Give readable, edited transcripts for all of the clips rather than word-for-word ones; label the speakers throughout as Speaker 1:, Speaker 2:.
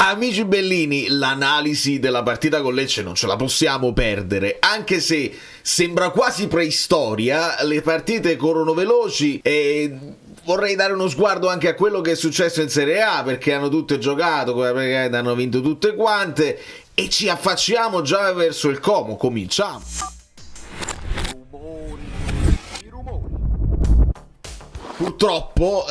Speaker 1: Amici bellini, l'analisi della partita con Lecce non ce la possiamo perdere, anche se sembra quasi preistoria, le partite corrono veloci e vorrei dare uno sguardo anche a quello che è successo in Serie A, perché hanno tutte giocato, perché hanno vinto tutte quante, e ci affacciamo già verso il Como. Cominciamo. Purtroppo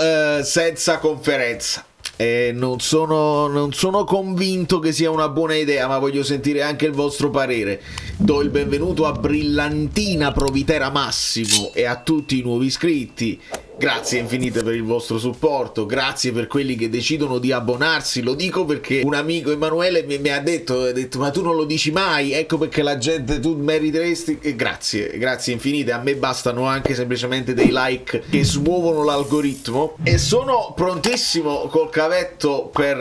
Speaker 1: senza conferenza. Non sono convinto che sia una buona idea, ma voglio sentire anche il vostro parere. Do il benvenuto a Brillantina Provitera Massimo e a tutti i nuovi iscritti. Grazie infinite per il vostro supporto, grazie per quelli che decidono di abbonarsi. Lo dico perché un amico, Emanuele, mi ha detto ma tu non lo dici mai, ecco perché la gente, tu meriteresti. E grazie infinite, a me bastano anche semplicemente dei like che smuovono l'algoritmo. E sono prontissimo col cavetto per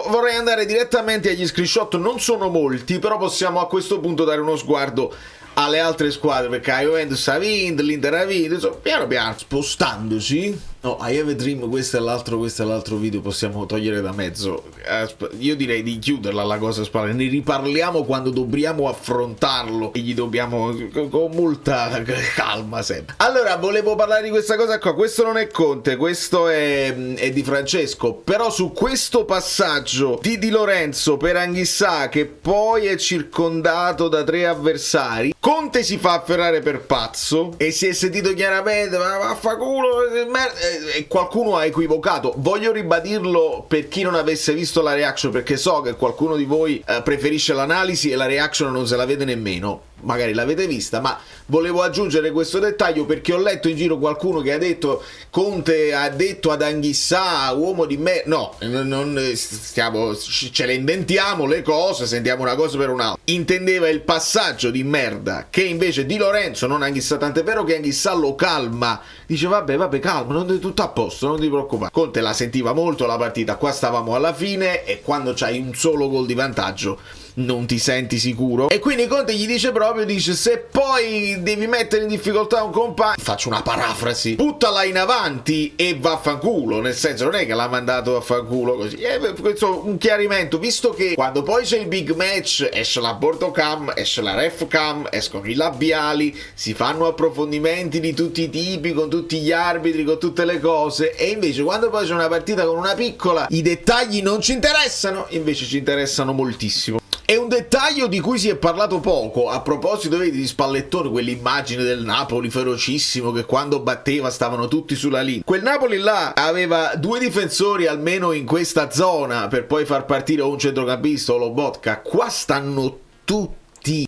Speaker 1: vorrei andare direttamente agli screenshot, non sono molti, però possiamo a questo punto dare uno sguardo alle altre squadre, perché la Juventus ha vinto, l'Inter ha vinto, insomma, piano piano spostandosi. No, I Have a Dream, questo è l'altro video, possiamo togliere da mezzo. Io direi di chiuderla la cosa spalla, ne riparliamo quando dobbiamo affrontarlo e gli dobbiamo con molta calma sempre. Allora, volevo parlare di questa cosa qua, questo non è Conte, questo è di Francesco, però su questo passaggio di Di Lorenzo per Anghissà, che poi è circondato da 3 avversari, Conte si fa afferrare per pazzo e si è sentito chiaramente ma vaffanculo, e qualcuno ha equivocato. Voglio ribadirlo per chi non avesse visto la reaction, perché so che qualcuno di voi preferisce l'analisi e la reaction non se la vede nemmeno. Magari l'avete vista, ma volevo aggiungere questo dettaglio perché ho letto in giro qualcuno che ha detto Conte ha detto ad Anghissà uomo di me. No, non stiamo, ce le inventiamo le cose, sentiamo una cosa per un'altra. Intendeva il passaggio di merda che invece Di Lorenzo, non Anghissà, tant'è vero che Anghissà lo calma, dice vabbè calma, non è tutto a posto, non ti preoccupare. Conte la sentiva molto la partita, qua stavamo alla fine e quando c'hai un solo gol di vantaggio non ti senti sicuro, e quindi Conte gli dice proprio, dice se poi devi mettere in difficoltà un compagno, faccio una parafrasi, buttala in avanti e vaffanculo, nel senso non è che l'ha mandato a fanculo così. Questo un chiarimento, visto che quando poi c'è il big match esce la Bordocam, esce la Refcam, escono i labiali, si fanno approfondimenti di tutti i tipi con tutti gli arbitri, con tutte le cose, e invece quando poi c'è una partita con una piccola i dettagli non ci interessano, invece ci interessano moltissimo. È un dettaglio di cui si è parlato poco. A proposito, vedi, di Spallettone, quell'immagine del Napoli ferocissimo che quando batteva stavano tutti sulla linea. Quel Napoli là aveva 2 difensori almeno in questa zona per poi far partire o un centrocampista o Lobotka. Qua stanno tutti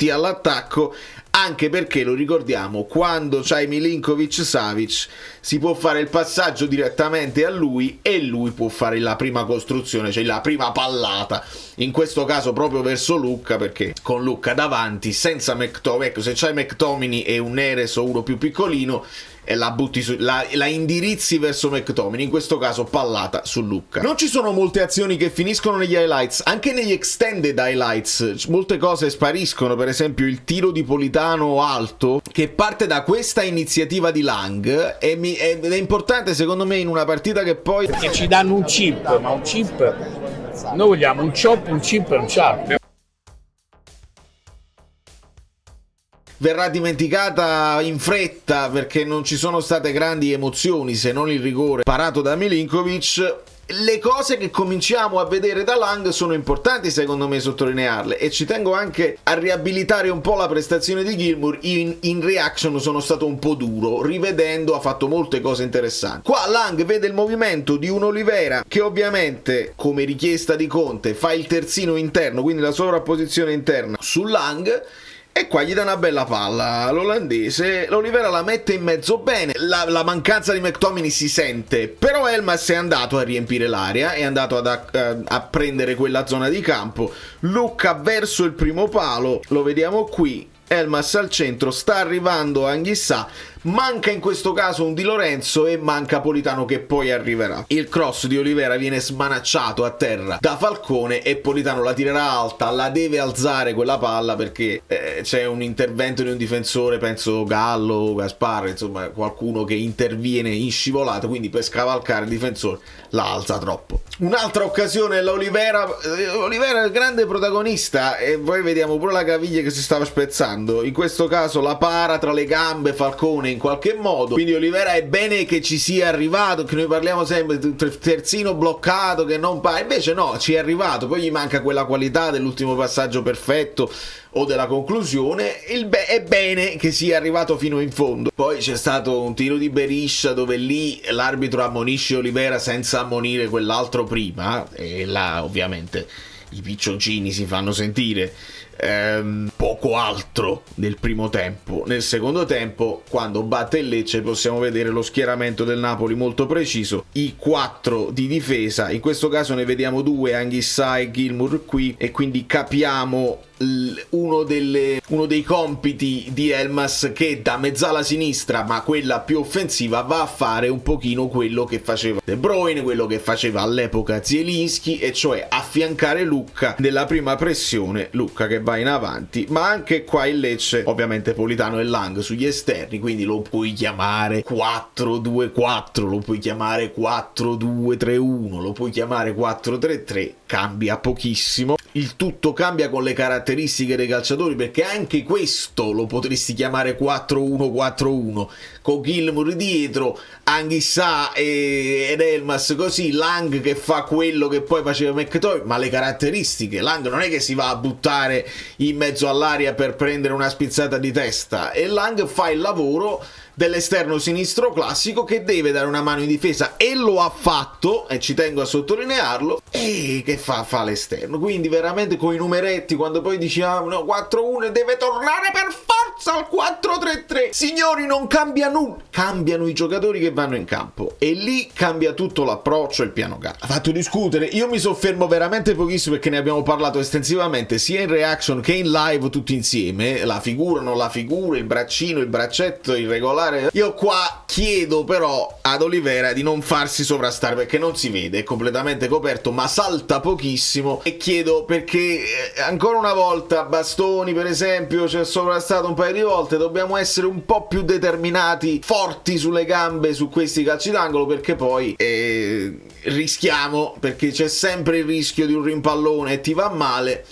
Speaker 1: all'attacco, anche perché, lo ricordiamo, quando c'hai Milinkovic-Savic si può fare il passaggio direttamente a lui e lui può fare la prima costruzione, cioè la prima pallata, in questo caso proprio verso Lucca, perché con Lucca davanti, senza McTominay, ecco, se c'hai McTominay e un Neres o uno più piccolino e la butti la indirizzi verso McTominay, in questo caso pallata su Lucca. Non ci sono molte azioni che finiscono negli highlights, anche negli extended highlights molte cose spariscono, per esempio il tiro di Politano alto che parte da questa iniziativa di Lang ed è importante secondo me in una partita che poi,
Speaker 2: perché ci danno un chip, ma un chip, noi vogliamo un chop, un chip e un chap.
Speaker 1: verrà dimenticata in fretta perché non ci sono state grandi emozioni se non il rigore parato da Milinkovic. Le cose che cominciamo a vedere da Lang sono importanti secondo me sottolinearle, e ci tengo anche a riabilitare un po' la prestazione di Gilmour. In reaction sono stato un po' duro, rivedendo ha fatto molte cose interessanti. Qua Lang vede il movimento di un Olivera che ovviamente, come richiesta di Conte, fa il terzino interno, quindi la sovrapposizione interna su Lang, e qua gli dà una bella palla all'olandese, l'Olivera la mette in mezzo bene, la mancanza di McTominay si sente, però Elmas è andato a riempire l'area, è andato a prendere quella zona di campo. Lucca verso il primo palo, lo vediamo qui, Elmas al centro, sta arrivando Anghissà, manca in questo caso un Di Lorenzo e manca Politano che poi arriverà. Il cross di Olivera viene smanacciato a terra da Falcone e Politano la tirerà alta, la deve alzare quella palla perché c'è un intervento di un difensore, penso Gallo, Gasparri, insomma qualcuno che interviene in scivolata, quindi per scavalcare il difensore la alza troppo. Un'altra occasione Olivera è il grande protagonista, e poi vediamo pure la caviglia che si stava spezzando. In questo caso la para tra le gambe Falcone in qualche modo, quindi Olivera è bene che ci sia arrivato, che noi parliamo sempre di terzino bloccato che non pa, invece no, ci è arrivato. Poi gli manca quella qualità dell'ultimo passaggio perfetto o della conclusione. È bene che sia arrivato fino in fondo. Poi c'è stato un tiro di Beriscia dove lì l'arbitro ammonisce Olivera senza ammonire quell'altro prima, e là ovviamente i piccioncini si fanno sentire. Poco altro nel primo tempo. Nel secondo tempo, quando batte il Lecce, possiamo vedere lo schieramento del Napoli molto preciso, i 4 di difesa. In questo caso ne vediamo 2, Anghissà e Gilmour qui, e quindi capiamo uno dei compiti di Elmas, che da mezzala sinistra, ma quella più offensiva, va a fare un pochino quello che faceva De Bruyne, quello che faceva all'epoca Zielinski, e cioè affiancare Lucca nella prima pressione. Lucca che va in avanti, ma anche qua il Lecce, ovviamente Politano e Lang sugli esterni, quindi lo puoi chiamare 4-2-4, lo puoi chiamare 4-2-3-1, lo puoi chiamare 4-3-3, cambia pochissimo. Il tutto cambia con le caratteristiche dei calciatori, perché anche questo lo potresti chiamare 4-1-4-1, con Gilmour dietro, Anghissà ed Elmas così, Lang che fa quello che poi faceva McTominay, ma le caratteristiche, Lang non è che si va a buttare in mezzo all'aria per prendere una spizzata di testa, e Lang fa il lavoro dell'esterno sinistro classico che deve dare una mano in difesa, e lo ha fatto, e ci tengo a sottolinearlo, e che fa l'esterno. Quindi veramente con i numeretti, quando poi diciamo no, 4-1 deve tornare per forza al 4-3-3, signori, non cambia nulla, cambiano i giocatori che vanno in campo, e lì cambia tutto l'approccio e il piano gara. Ha fatto discutere, io mi soffermo veramente pochissimo perché ne abbiamo parlato estensivamente sia in reaction che in live tutti insieme, la figura, non la figura, il braccino, il braccetto, il regolare. Io qua chiedo però ad Olivera di non farsi sovrastare, perché non si vede, è completamente coperto, ma salta pochissimo, e chiedo perché ancora una volta Bastoni per esempio ci ha sovrastato un paio di volte, dobbiamo essere un po' più determinati, forti sulle gambe su questi calci d'angolo, perché poi rischiamo, perché c'è sempre il rischio di un rimpallone e ti va male.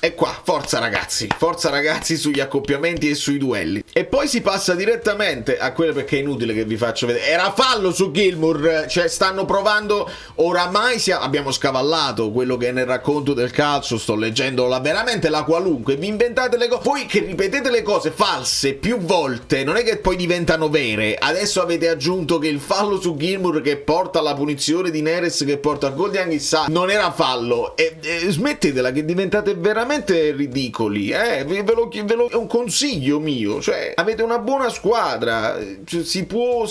Speaker 1: E qua, forza ragazzi sugli accoppiamenti e sui duelli. E poi si passa direttamente a quello, perché è inutile che vi faccio vedere. Era fallo su Gilmour, cioè stanno provando, oramai abbiamo scavallato quello che è nel racconto del calcio, sto leggendo veramente la qualunque, vi inventate le cose, voi che ripetete le cose false più volte, non è che poi diventano vere. Adesso avete aggiunto che il fallo su Gilmour che porta alla punizione di Neres, che porta al gol di Anghissà, non era fallo, e smettetela che diventate veramente ridicoli, è un consiglio mio, cioè avete una buona squadra, si può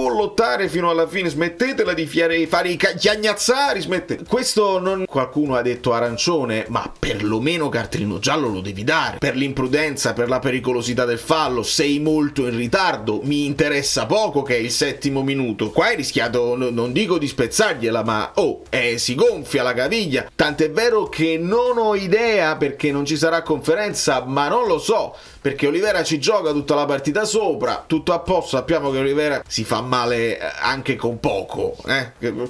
Speaker 1: lottare fino alla fine, smettetela di fare i chiagnazzari, smettete. Questo non, qualcuno ha detto arancione, ma perlomeno cartellino giallo lo devi dare, per l'imprudenza, per la pericolosità del fallo. Sei molto in ritardo, mi interessa poco che è il 7° minuto, qua hai rischiato, non dico di spezzargliela, ma si gonfia la caviglia, tant'è vero che non ho idea perché non ci sarà conferenza, ma non lo so, perché Olivera ci gioca tutta la partita sopra, tutto a posto, sappiamo che Olivera si fa male anche con poco,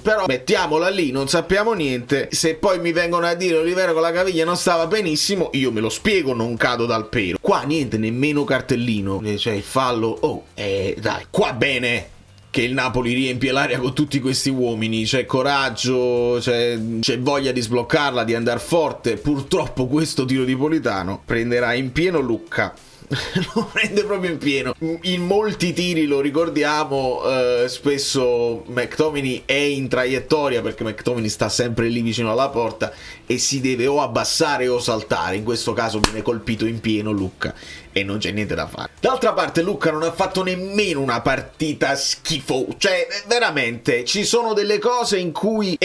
Speaker 1: però mettiamola lì, non sappiamo niente. Se poi mi vengono a dire Olivera con la caviglia non stava benissimo, io me lo spiego, non cado dal pero. Qua niente, nemmeno cartellino, cioè il fallo, dai, qua bene che il Napoli riempie l'area con tutti questi uomini, c'è coraggio, c'è voglia di sbloccarla, di andare forte. Purtroppo questo tiro di Politano prenderà in pieno Lucca, lo prende proprio in pieno. In molti tiri, lo ricordiamo, spesso McTominay è in traiettoria, perché McTominay sta sempre lì vicino alla porta e si deve o abbassare o saltare. In questo caso viene colpito in pieno Lucca e non c'è niente da fare. D'altra parte Lucca non ha fatto nemmeno una partita schifosa, cioè veramente ci sono delle cose in cui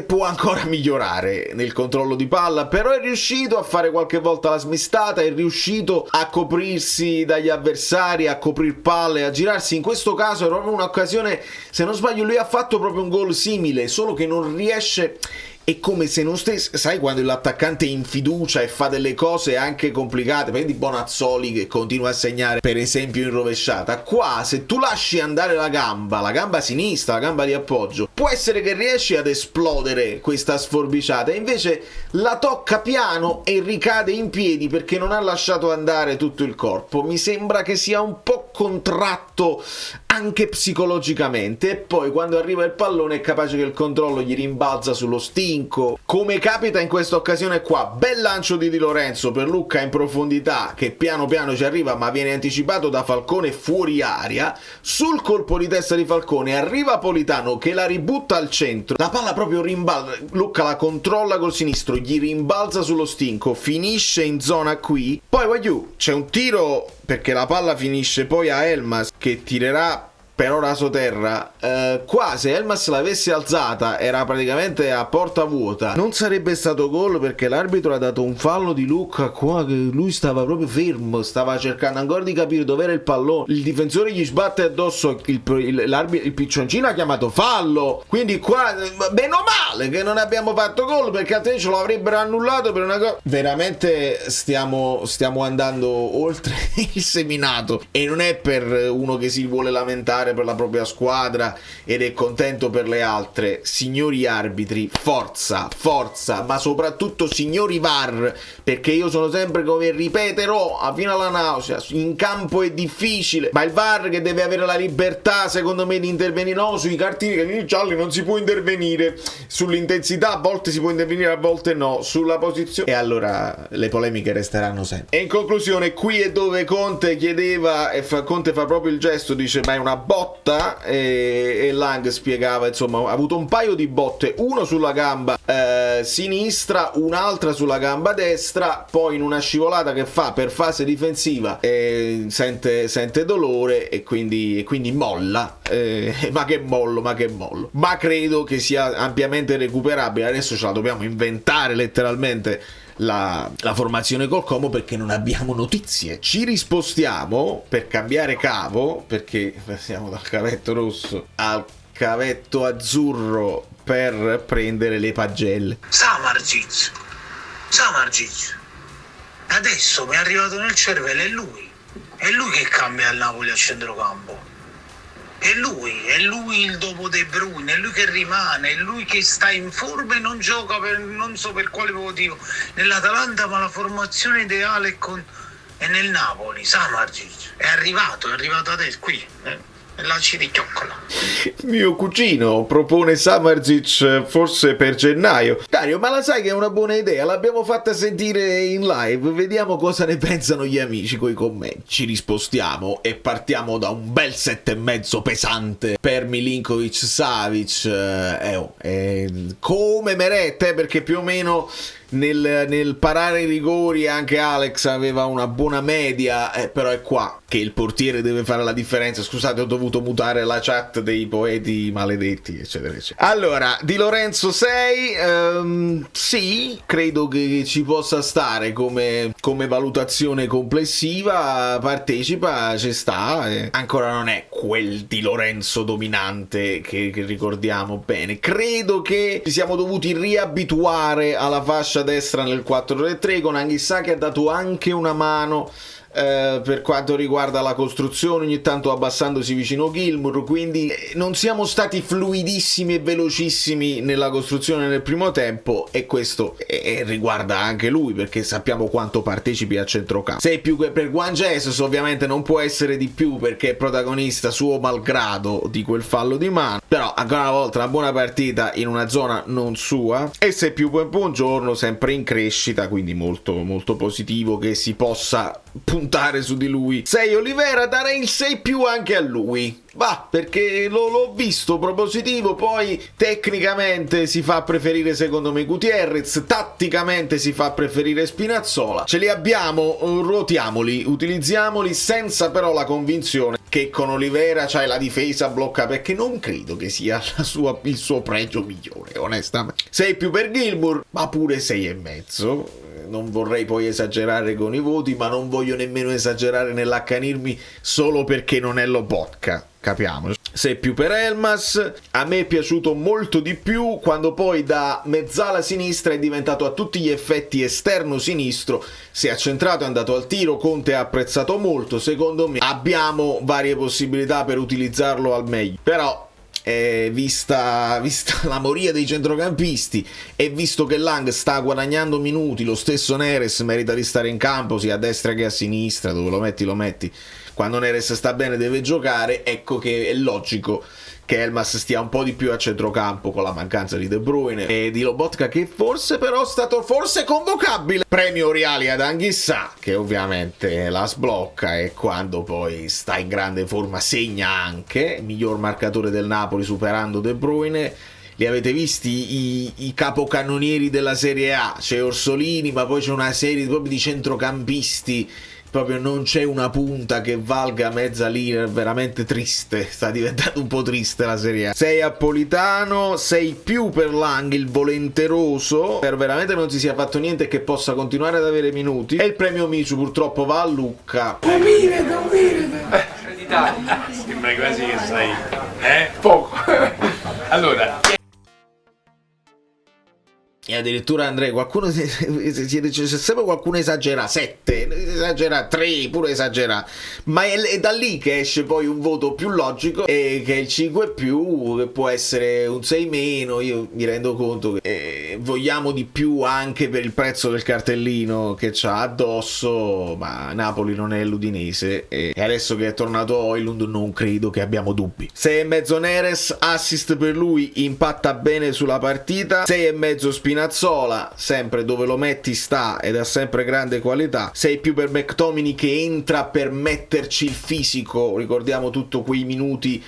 Speaker 1: può ancora migliorare nel controllo di palla, però è riuscito a fare qualche volta la smistata, è riuscito a coprirsi dagli avversari, a coprir palle, a girarsi. In questo caso era proprio un'occasione, se non sbaglio lui ha fatto proprio un gol simile, solo che non riesce. è come se non stesse, sai quando l'attaccante è in fiducia e fa delle cose anche complicate, prendi Bonazzoli che continua a segnare per esempio in rovesciata, qua se tu lasci andare la gamba sinistra, la gamba di appoggio, può essere che riesci ad esplodere questa sforbiciata, e invece la tocca piano e ricade in piedi perché non ha lasciato andare tutto il corpo. Mi sembra che sia un po' contratto anche psicologicamente, e poi quando arriva il pallone è capace che il controllo gli rimbalza sullo stinco, come capita in questa occasione qua. Bel lancio di Di Lorenzo per Lucca in profondità che piano piano ci arriva, ma viene anticipato da Falcone fuori aria. Sul colpo di testa di Falcone arriva Politano che la ributta al centro, la palla proprio rimbalza, Lucca la controlla col sinistro, gli rimbalza sullo stinco, finisce in zona qui, poi voglio, c'è un tiro perché la palla finisce poi a Elmas che tirerà però raso terra. Qua se Elmas l'avesse alzata era praticamente a porta vuota, non sarebbe stato gol perché l'arbitro ha dato un fallo di Lucca qua, che lui stava proprio fermo, stava cercando ancora di capire dove era il pallone, il difensore gli sbatte addosso, il piccioncino ha chiamato fallo, quindi qua meno male che non abbiamo fatto gol perché altrimenti ce lo avrebbero annullato per una cosa. Veramente stiamo andando oltre il seminato, e non è per uno che si vuole lamentare per la propria squadra ed è contento per le altre. Signori arbitri, forza, ma soprattutto signori VAR, perché io sono sempre, come ripeterò fino alla nausea, in campo è difficile, ma il VAR che deve avere la libertà secondo me di intervenire, no, sui cartini che gialli non si può intervenire, sull'intensità a volte si può intervenire, a volte no, sulla posizione, e allora le polemiche resteranno sempre. E in conclusione, qui è dove Conte chiedeva, e Conte fa proprio il gesto, dice ma è una botta, e Lang spiegava, insomma, ha avuto un paio di botte, uno sulla gamba sinistra, un'altra sulla gamba destra, poi in una scivolata che fa per fase difensiva sente dolore e quindi molla, ma che mollo, ma credo che sia ampiamente recuperabile. Adesso ce la dobbiamo inventare letteralmente la formazione col Como perché non abbiamo notizie. Ci rispostiamo per cambiare cavo, perché passiamo dal cavetto rosso al cavetto azzurro per prendere le pagelle.
Speaker 3: Samardzic, adesso mi è arrivato nel cervello, è lui che cambia il Napoli a centrocampo. È lui il dopo De Bruyne, è lui che rimane, è lui che sta in forma e non gioca per non so per quale motivo nell'Atalanta, ma la formazione ideale è nel Napoli. Samardzic è arrivato adesso qui, lanci di chioccola.
Speaker 1: Mio cugino propone Samardzic forse per gennaio. Dario, ma la sai che è una buona idea? L'abbiamo fatta sentire in live, vediamo cosa ne pensano gli amici coi commenti. Ci rispostiamo e partiamo da un bel 7,5 pesante per Milinkovic Savic, come meretta, perché più o meno nel parare i rigori anche Alex aveva una buona media, però è qua che il portiere deve fare la differenza. Scusate, ho dovuto mutare la chat dei poeti maledetti, eccetera eccetera. Allora, Di Lorenzo 6, sì, credo che ci possa stare come valutazione complessiva, partecipa, ci sta, ancora non è quel Di Lorenzo dominante che ricordiamo bene. Credo che ci siamo dovuti riabituare alla fascia destra nel 4-3-3 con Anghissà che ha dato anche una mano per quanto riguarda la costruzione, ogni tanto abbassandosi vicino Gilmour, quindi non siamo stati fluidissimi e velocissimi nella costruzione nel primo tempo, e questo riguarda anche lui perché sappiamo quanto partecipi a centrocampo. Se più che per Juan Jesus ovviamente non può essere di più perché è protagonista suo malgrado di quel fallo di mano, però ancora una volta una buona partita in una zona non sua, e se più buongiorno sempre in crescita, quindi molto molto positivo che si possa puntare su di lui. 6 Olivera, darei il 6 più anche a lui, va, perché l'ho visto propositivo, poi tecnicamente si fa preferire secondo me Gutierrez, tatticamente si fa preferire Spinazzola, ce li abbiamo, ruotiamoli, utilizziamoli senza però la convinzione che con Olivera c'hai la difesa blocca, perché non credo che sia il suo pregio migliore onestamente. 6 più per Gilmour, ma pure 6,5. non vorrei poi esagerare con i voti, ma non voglio nemmeno esagerare nell'accanirmi solo perché non è Lobotka, capiamoci. Sei più per Elmas. A me è piaciuto molto di più quando poi da mezzala sinistra è diventato a tutti gli effetti esterno sinistro, si è accentrato, è andato al tiro. Conte ha apprezzato molto, secondo me abbiamo varie possibilità per utilizzarlo al meglio, però vista la moria dei centrocampisti e visto che Lang sta guadagnando minuti, lo stesso Neres merita di stare in campo sia a destra che a sinistra, dove lo metti. Quando Neres sta bene deve giocare, ecco che è logico che Elmas stia un po' di più a centrocampo con la mancanza di De Bruyne e di Lobotka, che forse però è stato convocabile. Premio Reali ad Anghissà, che ovviamente la sblocca e quando poi sta in grande forma segna anche, miglior marcatore del Napoli superando De Bruyne. Li avete visti i capocannonieri della Serie A? C'è Orsolini, ma poi c'è una serie proprio di centrocampisti, proprio non c'è una punta che valga mezza linea, è veramente triste, sta diventando un po' triste la Serie A. Sei a Politano, sei più per Lang, il volenteroso, per veramente non si sia fatto niente e che possa continuare ad avere minuti, e il premio Micio purtroppo va a Lucca.
Speaker 2: Sembra quasi che sai, poco. Allora,
Speaker 1: e addirittura Andrea, qualcuno c'è sempre qualcuno esagera, 7, esagera 3, pure esagera, ma è da lì che esce poi un voto più logico, e che è il 5 più, che può essere un 6 meno. Io mi rendo conto che vogliamo di più anche per il prezzo del cartellino che c'ha addosso, ma Napoli non è l'Udinese e adesso che è tornato Højlund non credo che abbiamo dubbi. 6,5 Neres, assist per lui, impatta bene sulla partita. 6,5 Spinazzola, sempre dove lo metti sta ed ha sempre grande qualità. 6 più per McTominay, che entra per metterci il fisico, ricordiamo tutto quei minuti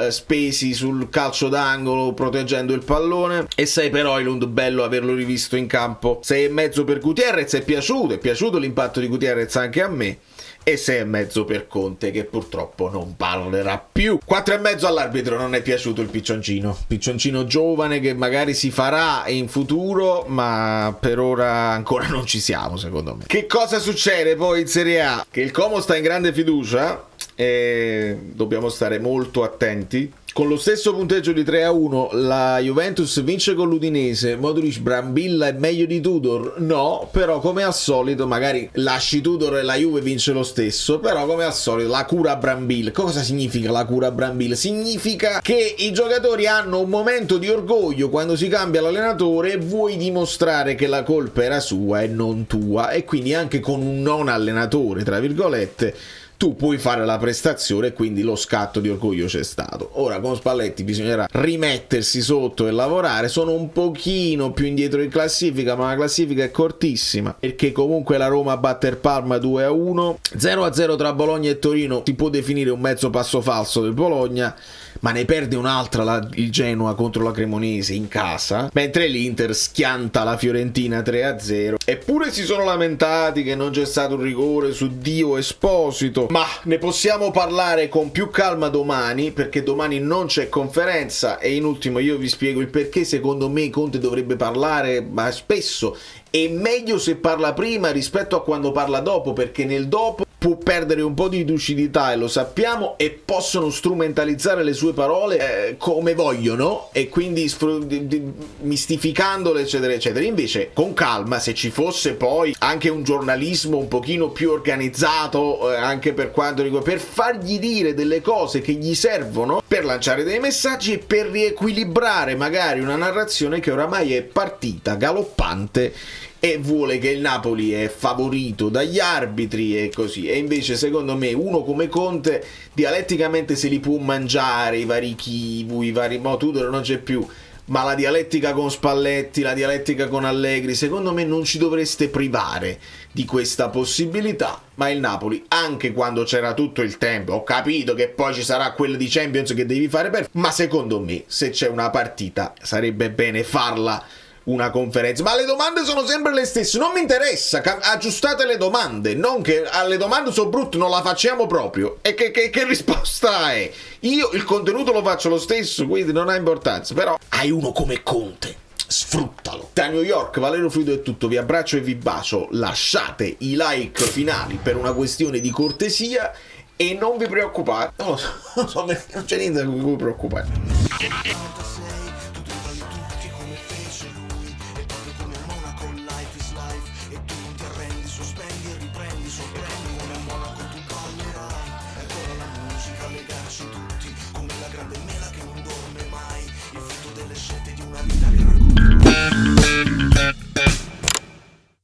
Speaker 1: spesi sul calcio d'angolo proteggendo il pallone. E 6 per Højlund, bello averlo rivisto in campo. 6,5 per Gutierrez, è piaciuto l'impatto di Gutierrez anche a me. E 6,5 per Conte, che purtroppo non parlerà più. 4,5 all'arbitro, non è piaciuto il piccioncino giovane che magari si farà in futuro, ma per ora ancora non ci siamo, secondo me. Che cosa succede poi in Serie A? Che il Como sta in grande fiducia e dobbiamo stare molto attenti. Con lo stesso punteggio di 3-1 la Juventus vince con l'Udinese. Modric, Brambilla è meglio di Tudor? No, però come al solito magari lasci Tudor e la Juve vince lo stesso, però come al solito la cura Brambilla. Cosa significa la cura Brambilla? Significa che i giocatori hanno un momento di orgoglio quando si cambia l'allenatore e vuoi dimostrare che la colpa era sua e non tua, e quindi anche con un non allenatore tra virgolette tu puoi fare la prestazione e quindi lo scatto di orgoglio c'è stato. Ora con Spalletti bisognerà rimettersi sotto e lavorare. Sono un pochino più indietro in classifica, ma la classifica è cortissima perché comunque la Roma batte il Parma 2-1, 0-0 tra Bologna e Torino si può definire un mezzo passo falso del Bologna, ma ne perde un'altra il Genoa contro la Cremonese in casa, mentre l'Inter schianta la Fiorentina 3-0. Eppure si sono lamentati che non c'è stato un rigore su Dio Esposito, ma ne possiamo parlare con più calma domani, perché domani non c'è conferenza. E in ultimo io vi spiego il perché secondo me Conte dovrebbe parlare spesso, e meglio se parla prima rispetto a quando parla dopo, perché nel dopo può perdere un po' di lucidità e lo sappiamo, e possono strumentalizzare le sue parole come vogliono, e quindi mistificandole eccetera eccetera. Invece con calma, se ci fosse poi anche un giornalismo un pochino più organizzato anche per quanto riguarda, per fargli dire delle cose che gli servono per lanciare dei messaggi e per riequilibrare magari una narrazione che oramai è partita galoppante e vuole che il Napoli è favorito dagli arbitri e così. E invece secondo me uno come Conte dialetticamente se li può mangiare i vari Chivu, i vari Tudor non c'è più, ma la dialettica con Spalletti, la dialettica con Allegri, secondo me non ci dovreste privare di questa possibilità. Ma il Napoli, anche quando c'era tutto il tempo, ho capito che poi ci sarà quella di Champions che devi fare ma secondo me se c'è una partita sarebbe bene farla una conferenza. Ma le domande sono sempre le stesse, non mi interessa, aggiustate le domande, non che alle domande sono brutte, non la facciamo proprio. E che risposta è? Io il contenuto lo faccio lo stesso, quindi non ha importanza. Però hai uno come Conte sfruttalo. Da New York, Valerio Fluido è tutto, vi abbraccio e vi bacio, lasciate i like finali per una questione di cortesia e non vi preoccupate, non c'è niente di cui preoccupare.
Speaker 4: Tutti come la grande mela che non dorme mai, il frutto delle scelte di una vita che racconta.